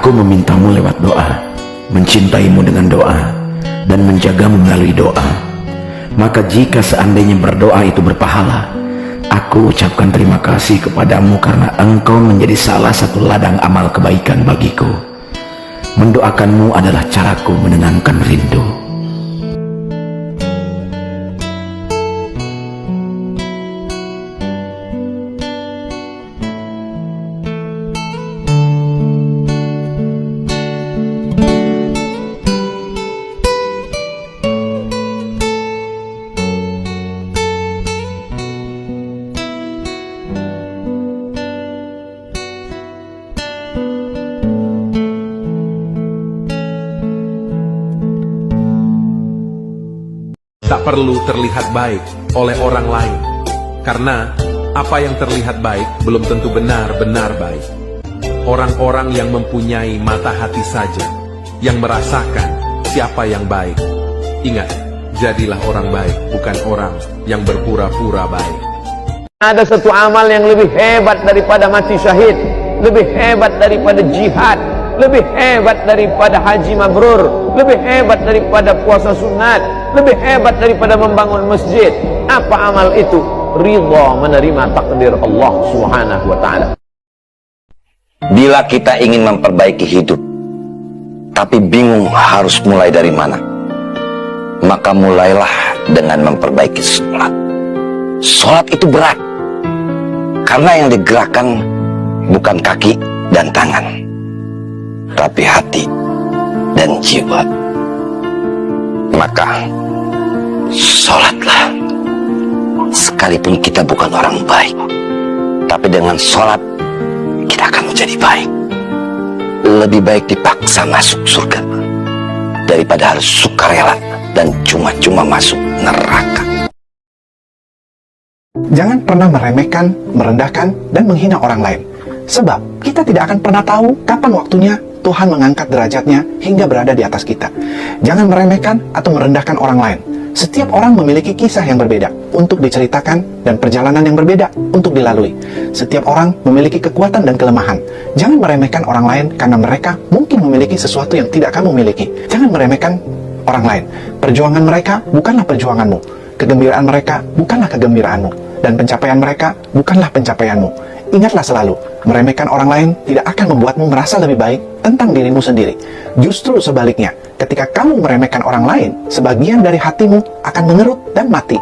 Aku memintamu lewat doa, mencintaimu dengan doa, dan menjagamu melalui doa. Maka jika seandainya berdoa itu berpahala, aku ucapkan terima kasih kepadamu karena engkau menjadi salah satu ladang amal kebaikan bagiku. Mendoakanmu adalah caraku menenangkan rindu. Tak perlu terlihat baik oleh orang lain, karena apa yang terlihat baik belum tentu benar-benar baik. Orang-orang yang mempunyai mata hati saja yang merasakan siapa yang baik. Ingat, jadilah orang baik, bukan orang yang berpura-pura baik. Ada satu amal yang lebih hebat daripada mati syahid, lebih hebat daripada jihad, lebih hebat daripada haji mabrur, lebih hebat daripada puasa sunat, lebih hebat daripada membangun masjid. Apa amal itu? Ridha menerima takdir Allah Subhanahu wa ta'ala. Bila kita ingin memperbaiki hidup, tapi bingung harus mulai dari mana, maka mulailah dengan memperbaiki sholat. Sholat itu berat, karena yang digerakkan bukan kaki dan tangan, tapi hati dan jiwa. Maka sholatlah. Sekalipun kita bukan orang baik, tapi dengan sholat kita akan menjadi baik. Lebih baik dipaksa masuk surga daripada harus sukarela dan cuma-cuma masuk neraka. Jangan pernah meremehkan, merendahkan, dan menghina orang lain. Sebab kita tidak akan pernah tahu kapan waktunya Tuhan mengangkat derajatnya hingga berada di atas kita. Jangan meremehkan atau merendahkan orang lain. Setiap orang memiliki kisah yang berbeda untuk diceritakan dan perjalanan yang berbeda untuk dilalui. Setiap orang memiliki kekuatan dan kelemahan. Jangan meremehkan orang lain karena mereka mungkin memiliki sesuatu yang tidak kamu miliki. Jangan meremehkan orang lain. Perjuangan mereka bukanlah perjuanganmu. Kegembiraan mereka bukanlah kegembiraanmu. Dan pencapaian mereka bukanlah pencapaianmu. Ingatlah selalu, meremehkan orang lain tidak akan membuatmu merasa lebih baik tentang dirimu sendiri. Justru sebaliknya, ketika kamu meremehkan orang lain, sebagian dari hatimu akan mengerut dan mati.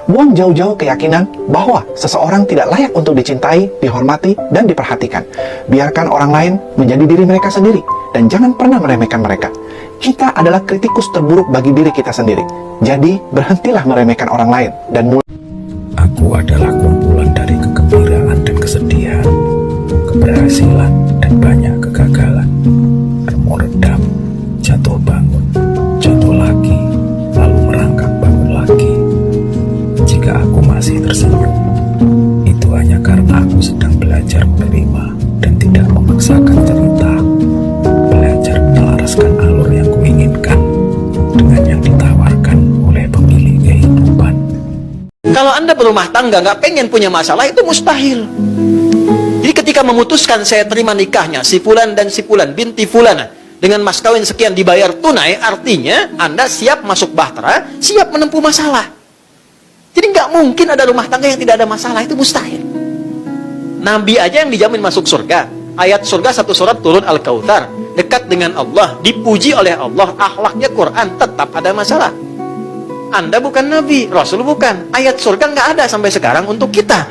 Buang jauh-jauh keyakinan bahwa seseorang tidak layak untuk dicintai, dihormati, dan diperhatikan. Biarkan orang lain menjadi diri mereka sendiri, dan jangan pernah meremehkan mereka. Kita adalah kritikus terburuk bagi diri kita sendiri. Jadi, berhentilah meremehkan orang lain, dan mulai. Aku adalah kumpulan dari kegembiraan dan kesedihan, keberhasilan dan banyak kegagalan. Remuk redam, jatuh bangun, jatuh lagi, lalu merangkak bangun lagi. Jika aku masih tersenyum, itu hanya karena aku sedang belajar menerima dan tidak memaksakan cerita. Belajar menyelaraskan alur yang kuinginkan dengan yang ditawarkan oleh pemilik kehidupan. Kalau Anda berumah tangga nggak pengen punya masalah, itu mustahil. Jadi ketika memutuskan saya terima nikahnya si fulan dan si fulan binti fulana dengan mas kawin sekian dibayar tunai, artinya Anda siap masuk bahtera, siap menempuh masalah. Jadi nggak mungkin ada rumah tangga yang tidak ada masalah, itu mustahil. Nabi aja yang dijamin masuk surga. Ayat surga satu surat turun Al-Kautsar, dekat dengan Allah, dipuji oleh Allah, akhlaknya Quran, tetap ada masalah. Anda bukan Nabi, Rasul bukan. Ayat surga nggak ada sampai sekarang untuk kita,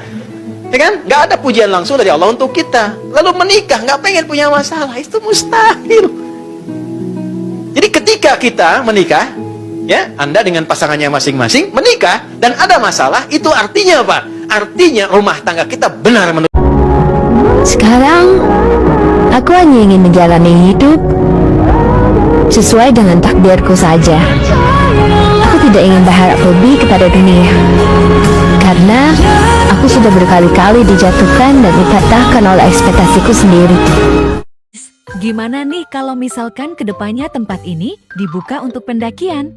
ya kan? Nggak ada pujian langsung dari Allah untuk kita. Lalu menikah nggak pengen punya masalah, itu mustahil. Jadi ketika kita menikah, ya, Anda dengan pasangannya masing-masing menikah dan ada masalah, itu artinya apa? Artinya rumah tangga kita benar-benar. Sekarang aku hanya ingin menjalani hidup sesuai dengan takdirku saja. Aku tidak ingin berharap lebih kepada dunia, karena aku sudah berkali-kali dijatuhkan dan dipatahkan oleh ekspektasiku sendiri. Gimana nih kalau misalkan kedepannya tempat ini dibuka untuk pendakian?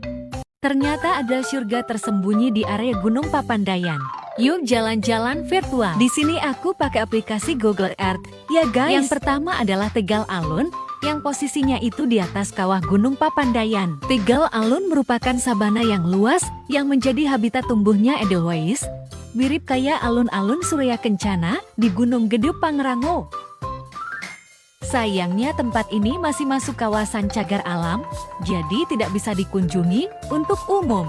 Ternyata ada surga tersembunyi di area Gunung Papandayan. Yuk jalan-jalan virtual. Di sini aku pakai aplikasi Google Earth. Ya guys, yang pertama adalah Tegal Alun, yang posisinya itu di atas kawah Gunung Papandayan. Tegal Alun merupakan sabana yang luas yang menjadi habitat tumbuhnya Edelweiss, mirip kayak alun-alun Surya Kencana di Gunung Gede Pangrango. Sayangnya tempat ini masih masuk kawasan cagar alam, jadi tidak bisa dikunjungi untuk umum.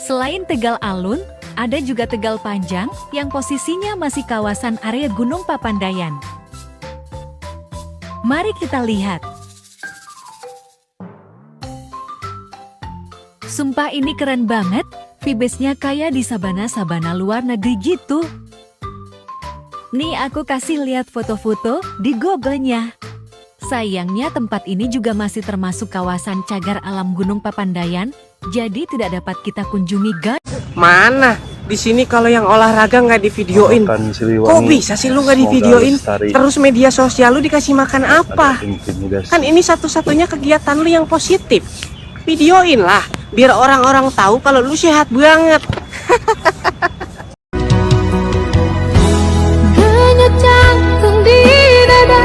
Selain Tegal Alun, ada juga Tegal Panjang yang posisinya masih kawasan area Gunung Papandayan. Mari kita lihat. Sumpah ini keren banget, vibesnya kayak di sabana-sabana luar negeri gitu. Nih aku kasih lihat foto-foto di Google-nya. Sayangnya tempat ini juga masih termasuk kawasan cagar alam Gunung Papandayan, jadi tidak dapat kita kunjungi guys. Mana? Di sini kalau yang olahraga nggak divideoin. Kok bisa sih lu nggak divideoin? Terus media sosial lu dikasih makan apa? Kan ini satu-satunya kegiatan lu yang positif. Videoin lah, biar orang-orang tahu kalau lu sehat banget. Denyut jantung di dada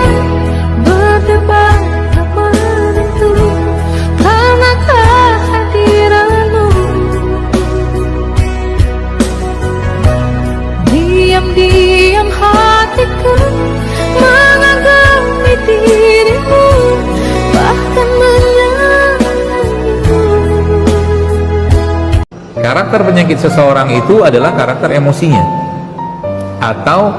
berdebar tak menentu karena kehadiranmu. Diam-diam hatiku mengagumi dirimu, bahkan menyayangimu. Karakter penyakit seseorang itu adalah karakter emosinya, atau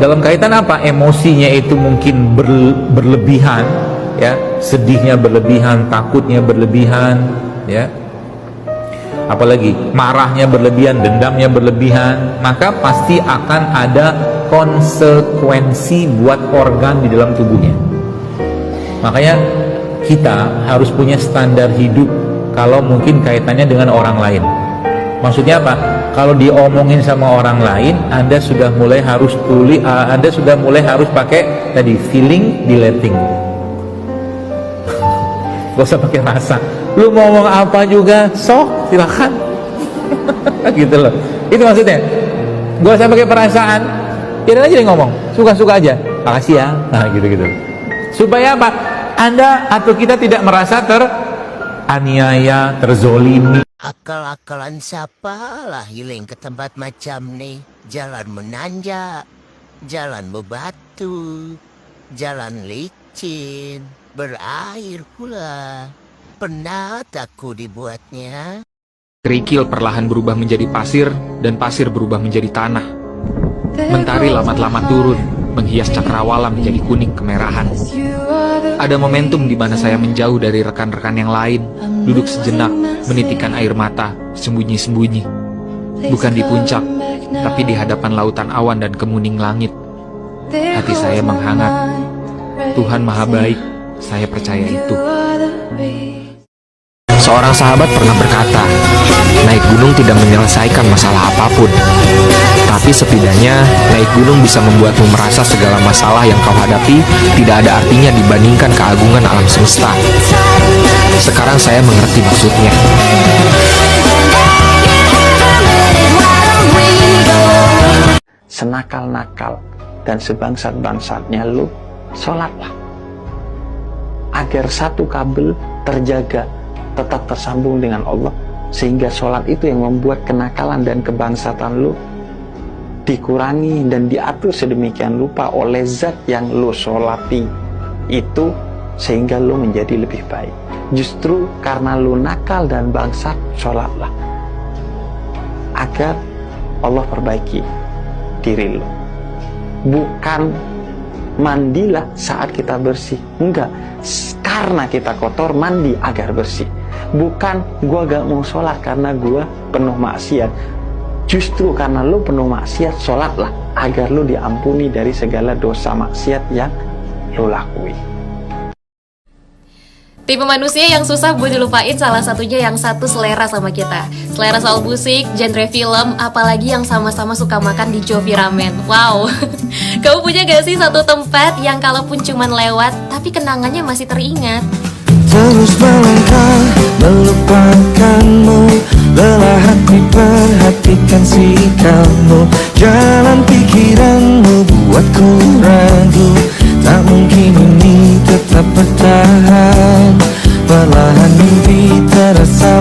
dalam kaitan apa, emosinya itu mungkin berlebihan, ya, sedihnya berlebihan, takutnya berlebihan, ya, apalagi marahnya berlebihan, dendamnya berlebihan, maka pasti akan ada konsekuensi buat organ di dalam tubuhnya. Makanya kita harus punya standar hidup kalau mungkin kaitannya dengan orang lain. Maksudnya apa? Kalau diomongin sama orang lain, Anda sudah mulai harus Anda sudah mulai harus pakai tadi feeling dilating. Gak usah pakai rasa. Lu mau ngomong apa juga, sok silakan. Gitu loh. Itu maksudnya. Gak usah pakai perasaan. Biarin aja dia ngomong, suka-suka aja. Makasih ya. Nah, gitu-gitu. Supaya apa? Anda atau kita tidak merasa teraniaya, terzolimi. Akal-akalan siapa lah healing ke tempat macam nih. Jalan menanjak, jalan bebatu, jalan licin, berair pula. Penat aku dibuatnya. Kerikil perlahan berubah menjadi pasir, dan pasir berubah menjadi tanah. Mentari lamat-lamat turun, menghias cakrawala menjadi kuning kemerahan. Ada momentum di mana saya menjauh dari rekan-rekan yang lain, duduk sejenak, menitikan air mata, sembunyi-sembunyi. Bukan di puncak, tapi di hadapan lautan awan dan kemuning langit. Hati saya menghangat. Tuhan Maha Baik, saya percaya itu. Seorang sahabat pernah berkata, naik gunung tidak menyelesaikan masalah apapun, tapi setidaknya naik gunung bisa membuatmu merasa segala masalah yang kau hadapi tidak ada artinya dibandingkan keagungan alam semesta. Sekarang saya mengerti maksudnya. Senakal-nakal dan sebangsat-bangsatnya lu, sholatlah. Agar satu kabel terjaga, tetap tersambung dengan Allah, sehingga sholat itu yang membuat kenakalan dan kebangsatan lu dikurangi dan diatur sedemikian rupa oleh zat yang lu sholati itu, sehingga lu menjadi lebih baik. Justru karena lu nakal dan bangsat, sholatlah agar Allah perbaiki diri lu. Bukan mandilah saat kita bersih, enggak, karena kita kotor mandi agar bersih. Bukan gua gak mau sholat karena gua penuh maksiat. Justru karena lu penuh maksiat, sholatlah agar lu diampuni dari segala dosa maksiat yang lu lakui. Tipe manusia yang susah buat dilupain, salah satunya yang satu selera sama kita. Selera soal musik, genre film, apalagi yang sama-sama suka makan di Jovi Ramen. Wow. Kamu punya gak sih satu tempat yang kalaupun cuman lewat, tapi kenangannya masih teringat? Terus melangkah melupakanmu, lelah hati perhatikan sikapmu, jalan pikiranmu buatku ragu, tak mungkin ini tak bertahan. Perlahan mimpi terasa